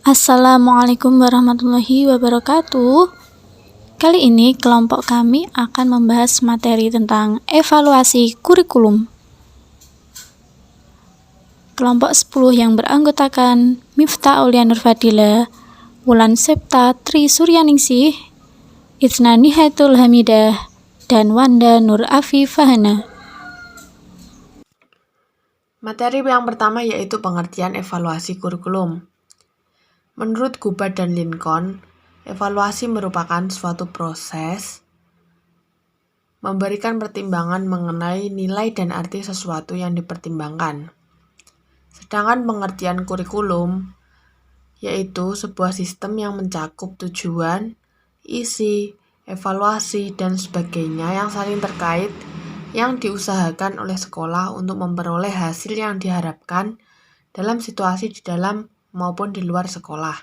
Assalamualaikum warahmatullahi wabarakatuh. Kali ini kelompok kami akan membahas materi tentang evaluasi kurikulum. Kelompok 10 yang beranggotakan Miftah Aulia Nurfadila, Wulan Septa Tri Suryaningsih, Itsna Nihayatul Hamidah, dan Wanda Nur Afifahana. Materi yang pertama yaitu pengertian evaluasi kurikulum. Menurut Gubat dan Lincoln, evaluasi merupakan suatu proses memberikan pertimbangan mengenai nilai dan arti sesuatu yang dipertimbangkan. Sedangkan pengertian kurikulum yaitu sebuah sistem yang mencakup tujuan, isi, evaluasi, dan sebagainya yang saling terkait yang diusahakan oleh sekolah untuk memperoleh hasil yang diharapkan dalam situasi di dalam maupun di luar sekolah.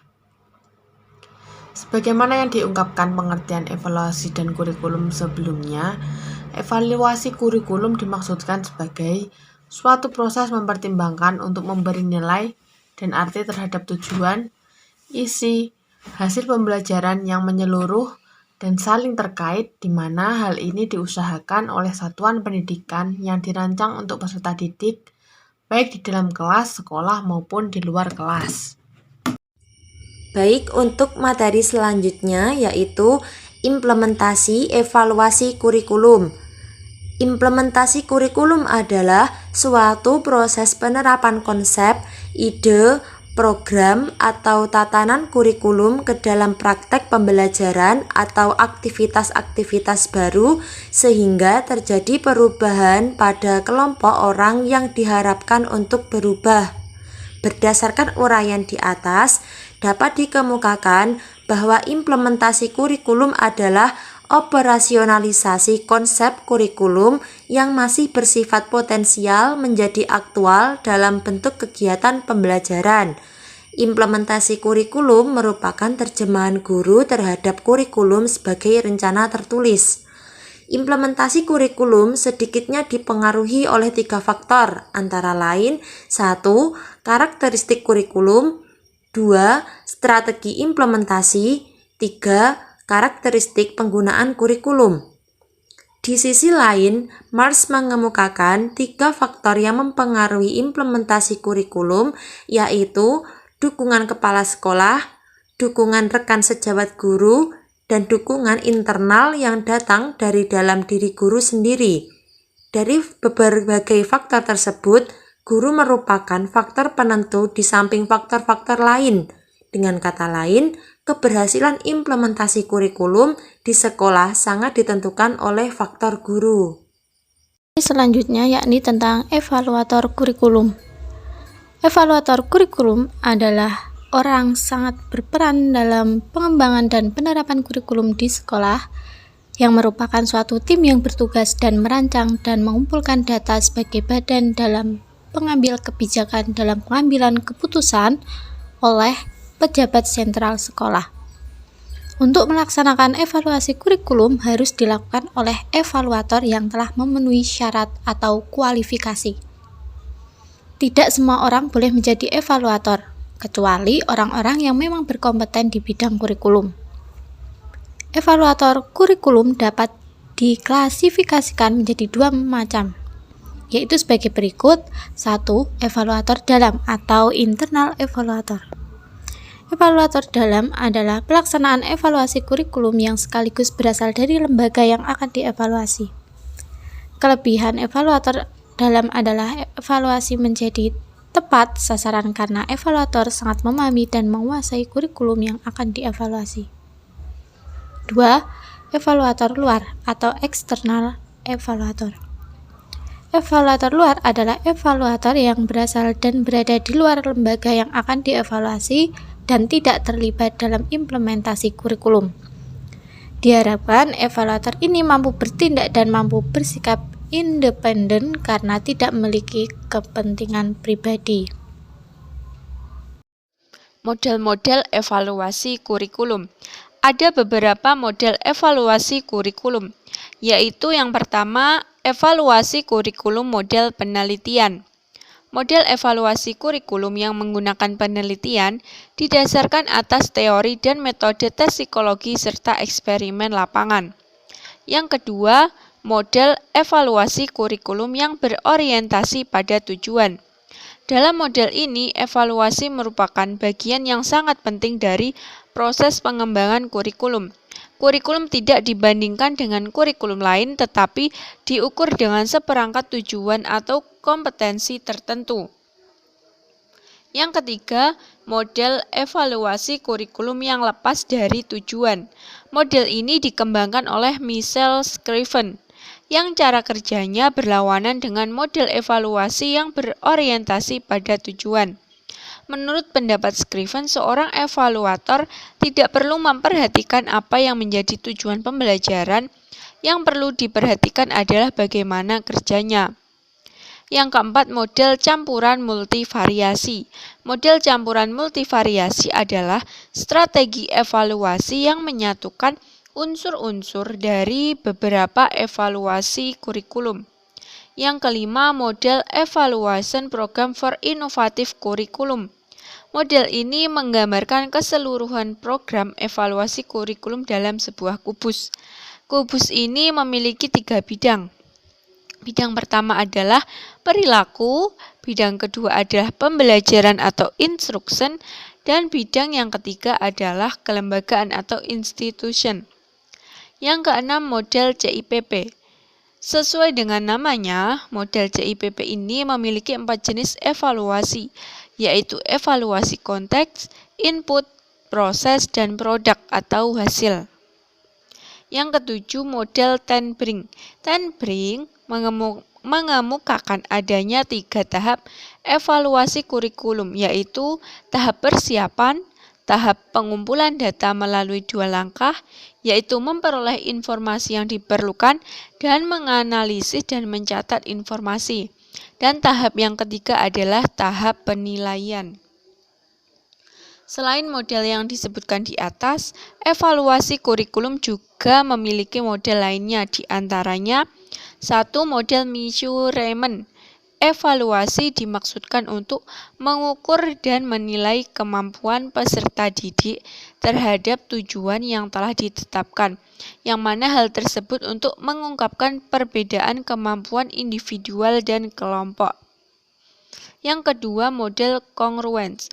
Sebagaimana yang diungkapkan pengertian evaluasi dan kurikulum sebelumnya, evaluasi kurikulum dimaksudkan sebagai suatu proses mempertimbangkan untuk memberi nilai dan arti terhadap tujuan, isi, hasil pembelajaran yang menyeluruh dan saling terkait, di mana hal ini diusahakan oleh satuan pendidikan yang dirancang untuk peserta didik, baik di dalam kelas, sekolah, maupun di luar kelas. Baik, untuk materi selanjutnya yaitu implementasi evaluasi kurikulum. Implementasi kurikulum adalah suatu proses penerapan konsep, ide, program, atau tatanan kurikulum ke dalam praktek pembelajaran atau aktivitas-aktivitas baru sehingga terjadi perubahan pada kelompok orang yang diharapkan untuk berubah. Berdasarkan uraian di atas, dapat dikemukakan bahwa implementasi kurikulum adalah operasionalisasi konsep kurikulum yang masih bersifat potensial menjadi aktual dalam bentuk kegiatan pembelajaran. Implementasi kurikulum merupakan terjemahan guru terhadap kurikulum sebagai rencana tertulis. Implementasi kurikulum sedikitnya dipengaruhi oleh 3 faktor, antara lain 1. Karakteristik kurikulum, 2. Strategi implementasi, 3. Karakteristik penggunaan kurikulum. Di sisi lain, Marsh mengemukakan 3 faktor yang mempengaruhi implementasi kurikulum, yaitu dukungan kepala sekolah, dukungan rekan sejawat guru, dan dukungan internal yang datang dari dalam diri guru sendiri. Dari berbagai faktor tersebut, guru merupakan faktor penentu di samping faktor-faktor lain. Dengan kata lain, keberhasilan implementasi kurikulum di sekolah sangat ditentukan oleh faktor guru. Selanjutnya yakni tentang evaluator kurikulum. Evaluator kurikulum adalah orang sangat berperan dalam pengembangan dan penerapan kurikulum di sekolah yang merupakan suatu tim yang bertugas dan merancang dan mengumpulkan data sebagai badan dalam pengambil kebijakan dalam pengambilan keputusan oleh pejabat sentral sekolah. Untuk melaksanakan evaluasi kurikulum harus dilakukan oleh evaluator yang telah memenuhi syarat atau kualifikasi. Tidak semua orang boleh menjadi evaluator, kecuali orang-orang yang memang berkompeten di bidang kurikulum. Evaluator kurikulum dapat diklasifikasikan menjadi 2 macam, yaitu sebagai berikut. 1. Evaluator dalam atau internal evaluator. Evaluator dalam adalah pelaksanaan evaluasi kurikulum yang sekaligus berasal dari lembaga yang akan dievaluasi. Kelebihan evaluator dalam adalah evaluasi menjadi tepat sasaran karena evaluator sangat memahami dan menguasai kurikulum yang akan dievaluasi. 2. Evaluator luar atau external evaluator. Evaluator luar adalah evaluator yang berasal dan berada di luar lembaga yang akan dievaluasi dan tidak terlibat dalam implementasi kurikulum. Diharapkan evaluator ini mampu bertindak dan mampu bersikap independen karena tidak memiliki kepentingan pribadi. Model-model evaluasi kurikulum. Ada beberapa model evaluasi kurikulum, yaitu yang pertama, evaluasi kurikulum model penelitian. Model evaluasi kurikulum yang menggunakan penelitian didasarkan atas teori dan metode tes psikologi serta eksperimen lapangan. Yang kedua, model evaluasi kurikulum yang berorientasi pada tujuan. Dalam model ini, evaluasi merupakan bagian yang sangat penting dari proses pengembangan kurikulum. Kurikulum tidak dibandingkan dengan kurikulum lain, tetapi diukur dengan seperangkat tujuan atau kompetensi tertentu. Yang ketiga, model evaluasi kurikulum yang lepas dari tujuan. Model ini dikembangkan oleh Michel Scriven, yang cara kerjanya berlawanan dengan model evaluasi yang berorientasi pada tujuan. Menurut pendapat Scriven, seorang evaluator tidak perlu memperhatikan apa yang menjadi tujuan pembelajaran, yang perlu diperhatikan adalah bagaimana kerjanya. Yang keempat, model campuran multivariasi. Model campuran multivariasi adalah strategi evaluasi yang menyatukan unsur-unsur dari beberapa evaluasi kurikulum. Yang kelima, model Evaluation Program for Innovative Curriculum. Model ini menggambarkan keseluruhan program evaluasi kurikulum dalam sebuah kubus. Kubus ini memiliki 3 bidang. Bidang pertama adalah perilaku, bidang kedua adalah pembelajaran atau instruction, dan bidang yang ketiga adalah kelembagaan atau institution. Yang keenam, model CIPP. Sesuai dengan namanya, model CIPP ini memiliki 4 jenis evaluasi, yaitu evaluasi konteks, input, proses, dan produk atau hasil. Yang ketujuh, model Ten-Brink. Ten-Brink mengemukakan adanya 3 tahap evaluasi kurikulum, yaitu tahap persiapan, tahap pengumpulan data melalui 2 langkah, yaitu memperoleh informasi yang diperlukan dan menganalisis dan mencatat informasi. Dan tahap yang ketiga adalah tahap penilaian. Selain model yang disebutkan di atas, evaluasi kurikulum juga memiliki model lainnya, di antaranya 1. Model measurement. Evaluasi dimaksudkan untuk mengukur dan menilai kemampuan peserta didik terhadap tujuan yang telah ditetapkan, yang mana hal tersebut untuk mengungkapkan perbedaan kemampuan individual dan kelompok. Yang kedua, model congruence.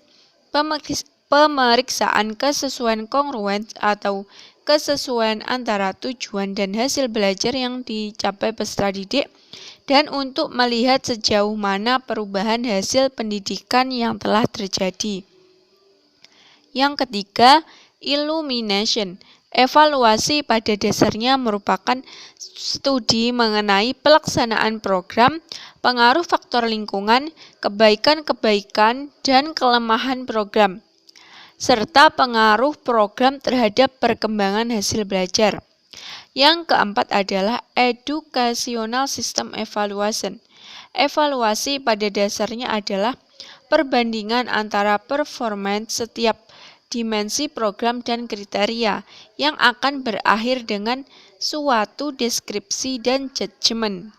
Pemeriksaan kesesuaian congruence atau kesesuaian antara tujuan dan hasil belajar yang dicapai peserta didik, dan untuk melihat sejauh mana perubahan hasil pendidikan yang telah terjadi. Yang ketiga, illumination. Evaluasi pada dasarnya merupakan studi mengenai pelaksanaan program, pengaruh faktor lingkungan, kebaikan-kebaikan, dan kelemahan program, serta pengaruh program terhadap perkembangan hasil belajar. Yang keempat adalah educational system evaluation. Evaluasi pada dasarnya adalah perbandingan antara performance setiap dimensi program dan kriteria yang akan berakhir dengan suatu deskripsi dan judgement.